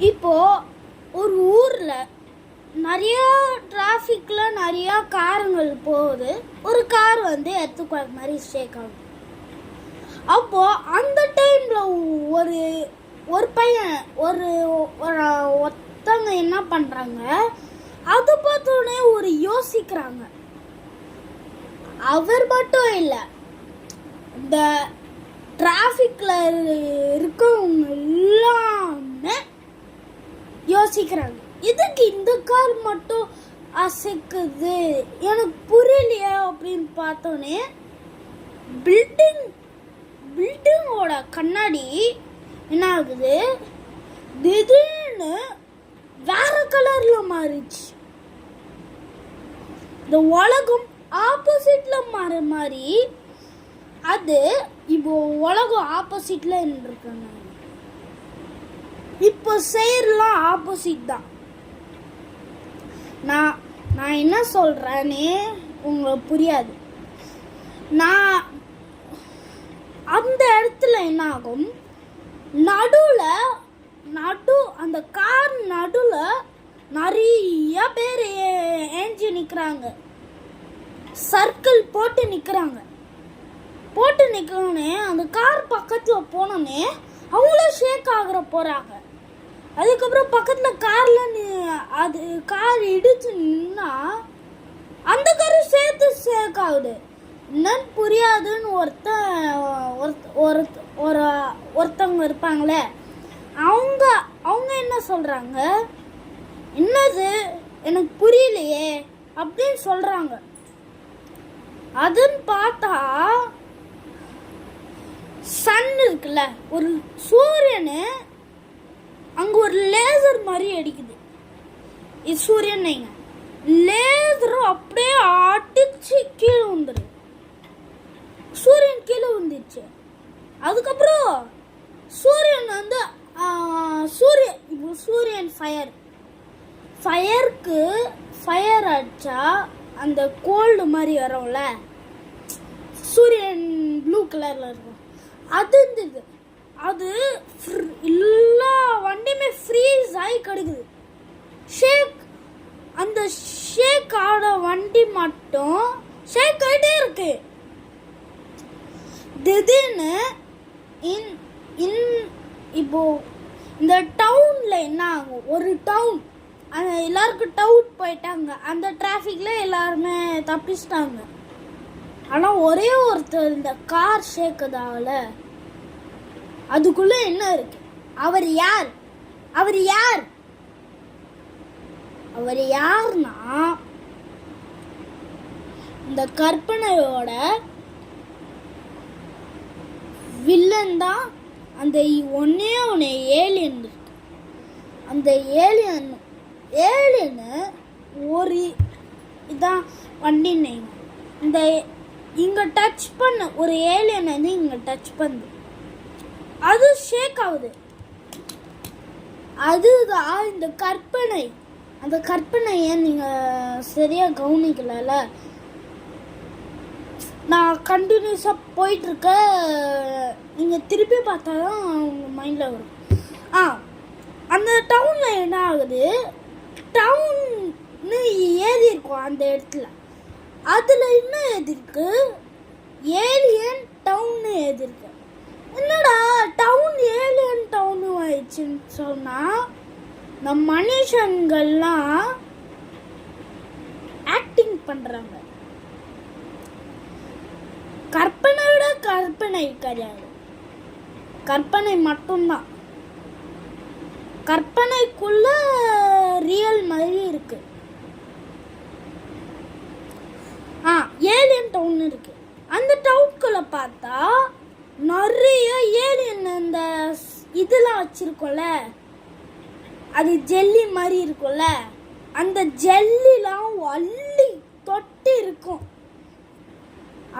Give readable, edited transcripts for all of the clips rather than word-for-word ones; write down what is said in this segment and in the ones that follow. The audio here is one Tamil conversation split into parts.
இப்போ ஒரு ஊர்ல நிறைய டிராஃபிக்ல நிறைய காருங்கள் போகுது. ஒரு கார் எர்த்குவேக் மாதிரி ஷேக் ஆகுது. அப்போ அந்த டைம்ல ஒரு ஒரு பையன் ஒருத்தவங்க என்ன பண்றாங்க, அது பார்த்தோன்னே ஒரு யோசிக்கிறாங்க. அவர் மட்டும் இல்லை, இந்த டிராஃபிக்ல இருக்கவங்க எல்லாமே யோசிக்கிறாங்க, இதுக்கு இந்த கார் மட்டும் அசைக்குது, எனக்கு புரியலையா அப்படின்னு பார்த்தோன்னே பில்டிங்கோட கண்ணாடி என்ன ஆகுது, திடீர்னு வேற கலர்ல மாறிச்சு. இந்த உலகம் ஆப்போசிட்ல மாறி அது இப்போ உலகம் ஆப்போசிட்ல இருக்காங்க. இப்போ செயல்லாம் ஆப்போசிட் தான். நான் என்ன சொல்றேனே உங்களுக்கு புரியாது. நான் அந்த இடத்துல என்ன ஆகும், அந்த கார் நடுல நிறைய பேர் ஏஞ்சி நிக்கிறாங்க, சர்க்கிள் போட்டு நிக்கிறாங்க. அந்த கார் பக்கத்துல போனோடனே அவங்களும் ஷேக் ஆகுற போறாங்க. அதுக்கப்புறம் பக்கத்துல கார்ல அது கார் இடிச்சு நின்னா அந்த கார் சேர்த்து ஷேக் ஆகுது. என்னன்னு புரியாதுன்னு ஒருத்தவங்க இருப்பாங்களே, அவங்க என்ன சொல்றாங்க, என்னது எனக்கு புரியலையே அப்படின்னு சொல்றாங்க. அதுன்னு பார்த்தா சன் இருக்குல்ல, ஒரு சூரியனு அங்க ஒரு லேசர் மாதிரி அடிக்குது. இது சூரியன் லேசர் அப்படியே அடிச்சு கீழே வந்துடுது. சூரியன் கீழே வந்துடுச்சு. அதுக்கப்புறம் சூரியன் சூரியன் ஃபயர் அடிச்சா அந்த கோல்டு மாதிரி வரும்ல, சூரியன் ப்ளூ கலர்ல இருக்கும், அது இருந்தது. அது எல்லா வண்டியுமே ஃப்ரீஸ் ஆகி கிடக்குது. அந்த ஷேக் ஆட வண்டி மட்டும் ஷேக் ஆகிட்டே இருக்கு. திடீர்னு இப்போ இந்த டவுன்ல என்ன ஆகும், ஒரு டவுன் எல்லாருக்கும் டவுட் போயிட்டாங்க. அந்த டிராஃபிக்ல எல்லாருமே தப்பிச்சிட்டாங்க. ஆனா ஒரே ஒருத்தர் இந்த கார் ஷேக்குதால, அதுக்குள்ள என்ன இருக்கு, அவர் யார்னா இந்த கற்பனையோட வில்லன் தான். அந்த ஒன்னே ஏலியன் இருக்கு. அந்த ஏலியனு ஒரு இதான் வண்டி இந்த இங்க டச் பண்ண ஒரு ஏலியன் இங்க டச் பண்ணுது, அது ஷேக் ஆகுது. அதுதான் இந்த கற்பனை. அந்த கற்பனையை நீங்க சரியா கவனிக்கல. நான் கண்டினியூஸா போயிட்டு இருக்க, நீங்க திருப்பி பார்த்தாதான் உங்க மைண்ட்ல வரும். அந்த டவுன்ல என்ன ஆகுது, டவுன்னு ஏறி இருக்கும். அந்த இடத்துல அதுல என்ன எழுதிருக்கு, ஏலியன் டவுன்னு எழுதிருக்கு. என்னடா டவுன் ஏலியன் டவுன் ஆயிடுச்சுன்னு சொன்னா, நம்ம மனுஷங்கள்லாம் ஆக்டிங் பண்றாங்க. கற்பனையோட கற்பனை கிடையாது, கற்பனை மட்டும்தான். கற்பனைக்குள்ள ரியல் மாதிரி இருக்கு. ஏலியன் டவுன் இருக்கு. அந்த டவுனுக்குள்ள பார்த்தா நிறைய ஏலியன் அந்த இதெல்லாம் வச்சிருக்கோம்ல, அது ஜெல்லி மாதிரி இருக்கும்ல, அந்த ஜெல்லிலாம் அள்ளி தொட்டி இருக்கும்.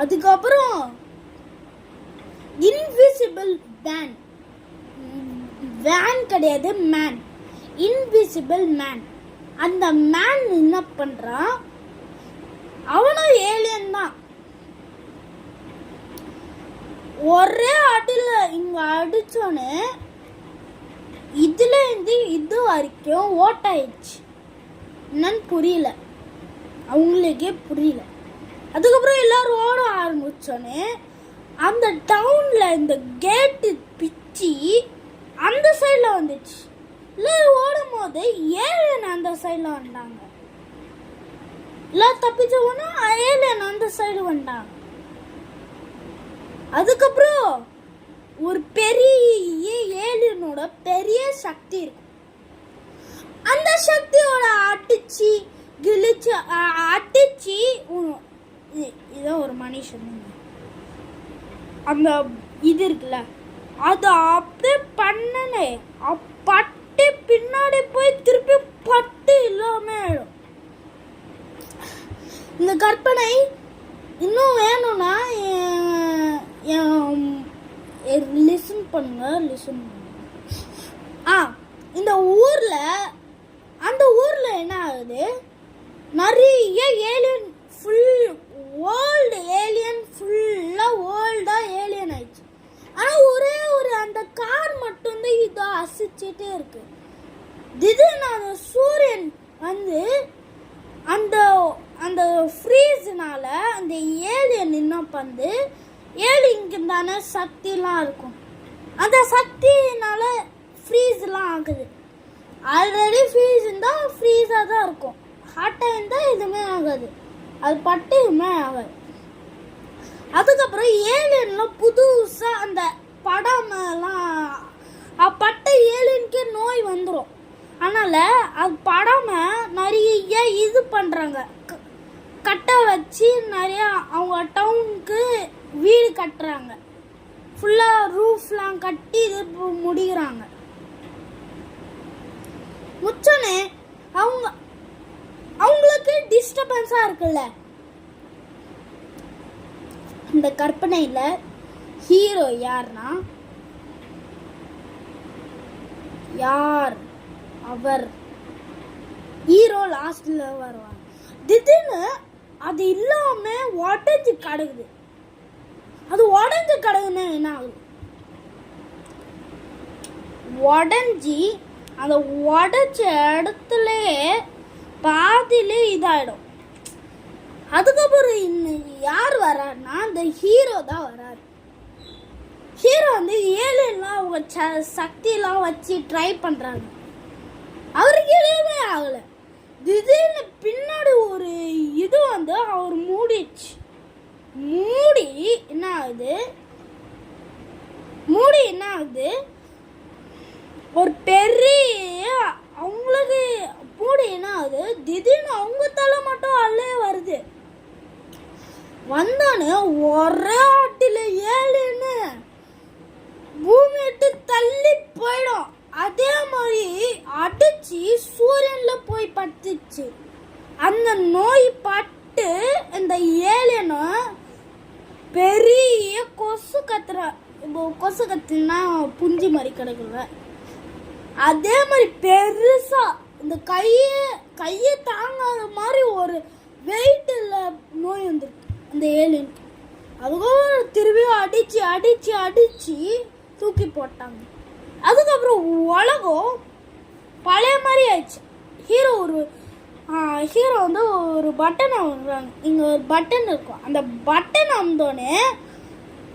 அதுக்கப்புறம் இன்விசிபிள் வேன் கிடையாது, மேன், இன்விசிபிள் மேன். அந்த மேன் என்ன பண்றான், அவனும் ஏலியன் தான். ஒரே அடியில் இங்க அடிச்சோன்னு இதுல இருந்து இது வரைக்கும் ஓட்டாயிடுச்சு. என்னன்னு புரியல, அவங்களுக்கே புரியல. அதுக்கப்புறம் எல்லாரும் ஓட ஆரம்பிச்சோன்னே அந்த டவுன்ல இந்த கேட்டு பிச்சு அந்த சைடில் வந்துச்சு. எல்லாரும் ஓடும் போது ஏலியன் அந்த சைடில் வந்தாங்க. எல்லாம் தப்பிச்சோன்னா ஏலியன் அந்த சைடு வந்தாங்க. அதுக்கப்புறம் ஒரு பெரிய ஏலியனோட பெரிய சக்தி இருக்கும். அந்த சக்தியோட அடிச்சு கிழிச்சு அடிச்சு இதோ ஒரு மனுஷன் அந்த இது இருக்குல்ல அது அப்படியே பண்ணனே பட்டு பின்னாடி போய் திருப்பி பட்டு இல்லாம ஆயிடும். இந்த கற்பனை இன்னும் வேணும்னா லிசன் பண்ணுங்க. இந்த ஊர்ல அந்த ஊர்ல என்ன ஆகுது, நிறைய ஏலியன் ஃபுல்லா ஏலியன் ஆயிடுச்சு. ஆனா ஒரே ஒரு அந்த கார் மட்டும்தான் இதோ அசைச்சிட்டே இருக்கு. திடீர்னு அந்த சூரியன் வந்து அந்த அந்த ஃப்ரீஸ்னால அந்த ஏலியன் என்ன பண்ணுது, ஏலியனுக்கு தானே சக்திலாம் இருக்கும், அந்த சக்தினால ஃப்ரீஸ்லாம் ஆகுது. ஆல்ரெடி ஃப்ரீஸ் இருந்தால் ஃப்ரீஸாக தான் இருக்கும், ஹாட்டாக இருந்தால் எதுவுமே ஆகாது, அது பட்டு எதுவுமே ஆகாது. அதுக்கப்புறம் ஏலியன்லாம் புதுசாக அந்த படாமலாம் பட்ட ஏலியனுக்கே நோய் வந்துடும். அதனால் அது படாமல் நிறைய இது பண்ணுறாங்க, கட்டை வச்சு நிறையா அவங்க டவுனுக்கு வீடு கட்டுறாங்க, ஃபுல்லாக ரூஃப்லாம் கட்டி இது முடிகிறாங்க. முச்சனே அவங்களுக்கு டிஸ்டர்பன்ஸாக இருக்குல்ல. இந்த கற்பனையில் ஹீரோ யார்னா யார் அவர் ஹீரோ லாஸ்ட்ல வருவாங்க. திடீர்னு அது இல்லாம உடஞ்சு கிடக்குது. அது உடஞ்சு கிடக்குன்னு என்ன ஆகுது, உடஞ்சி அந்த உடச்ச இடத்துலயே பாதியிலே இதாயிடும். அதுக்கப்புறம் இன்னும் யார் வர்றாருன்னா அந்த ஹீரோ தான் வர்றாரு. ஹீரோ வந்து ஏலியன்லாம் அவங்க சக்தியெல்லாம் வச்சு ட்ரை பண்ணுறாங்க, அவருக்கு எதுவுமே ஆகலை. திடீர்னு பின்னாடி ஒரு இது வந்து அவர் மூடிச்சு. மூடி என்ன ஆகுது ஒரு பெரிய அவங்களுக்கு மூடி என்ன ஆகுது, திடீர்னு அவங்க தலை மட்டும் அல்லே வருது. வந்தானே ஒரே ஆட்டில ஏலியன்னு பூமி விட்டு தள்ளி போயிடும். அதே மாதிரி அடிச்சு சூரியன்ல போய் பட்டுச்சு. அந்த நோய் பட்டு இந்த ஏலியனும் பெரிய கொசு கத்துனா புஞ்சி மாதிரி கிடக்குங்க. அதே மாதிரி பெருசா இந்த கையை தாங்காத மாதிரி ஒரு வெயிட்ல நோய் வந்துருக்கு அந்த ஏலியனுக்கு. அதுக்கப்புறம் திரும்பியும் அடிச்சு தூக்கி போட்டாங்க. அதுக்கப்புறம் உலகம் பழைய மாதிரி ஆயிடுச்சு. ஹீரோ வந்து ஒரு பட்டன் வாங்குறாங்க. இங்கே ஒரு பட்டன் இருக்கும், அந்த பட்டன் வந்தோடனே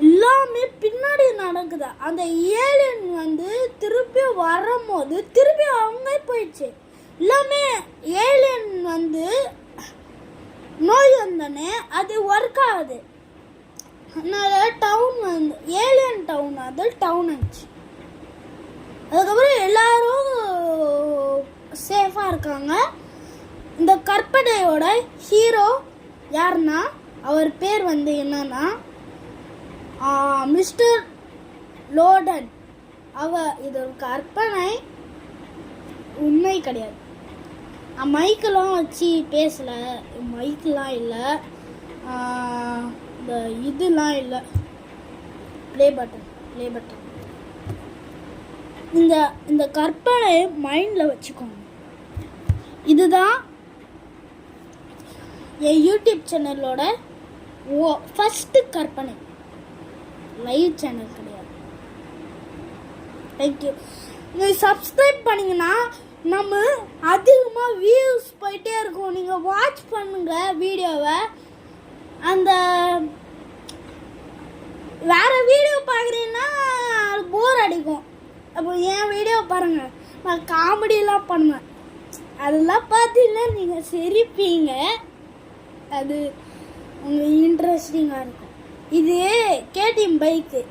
எல்லாமே பின்னாடி நடக்குது. அந்த ஏலியன் வந்து திருப்பி வரும்போது திருப்பி அவங்க போயிடுச்சு. எல்லாமே ஏலியன் வந்து நோய் வந்தோடனே அது ஒர்க் ஆகுது. அதனால டவுன் வந்து ஏலியன் டவுன் அது டவுன் ஆச்சு. அதுக்கப்புறம் எல்லாரும் சேஃபாக இருக்காங்க. இந்த கற்பனையோட ஹீரோ யாருன்னா அவர் பேர் வந்து என்னன்னா மிஸ்டர் லோடன். இது ஒரு கற்பனை, உண்மை கிடையாது. மைக்கெல்லாம் வச்சு பேசலை, மைக்கெலாம் இல்லை, இந்த இதெல்லாம் இல்லை, ப்ளே பட்டன். இந்த கற்பனை மைண்டில் வச்சுக்கோங்க. இதுதான் என் யூடியூப் சேனலோட ஃபஸ்ட்டு கற்பனை, லைவ் சேனல் கிடையாது. தேங்க்யூ. நீங்கள் சப்ஸ்கிரைப் பண்ணிங்கன்னா நம்ம அதிகமாக வியூஸ் போயிட்டே இருக்கும். நீங்கள் வாட்ச் பண்ணுங்க வீடியோவை. அந்த வேறு வீடியோ பார்க்குறீங்கன்னா போர் அடிக்கும். அப்போ என் வீடியோ பாருங்கள், நான் காமெடியெலாம் பண்ணுவேன். அதெல்லாம் பார்த்தீங்கன்னா நீங்கள் சிரிப்பீங்க. அது உங்களுக்கு இன்ட்ரெஸ்டிங்காக இருக்கும். இது கேடிஎம் பைக்கு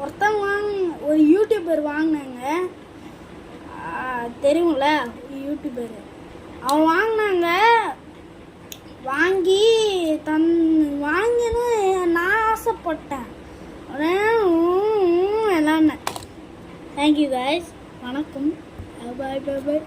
ஒருத்தவங்க ஒரு யூடியூபர் வாங்கினாங்க, தெரியும்ல யூடியூபர். அவன் வாங்கினாங்க, வாங்கினு நான் ஆசைப்பட்டேன். எல்லாம் தேங்க்யூ கைஸ். வணக்கம். பாய் பாய் பாய்.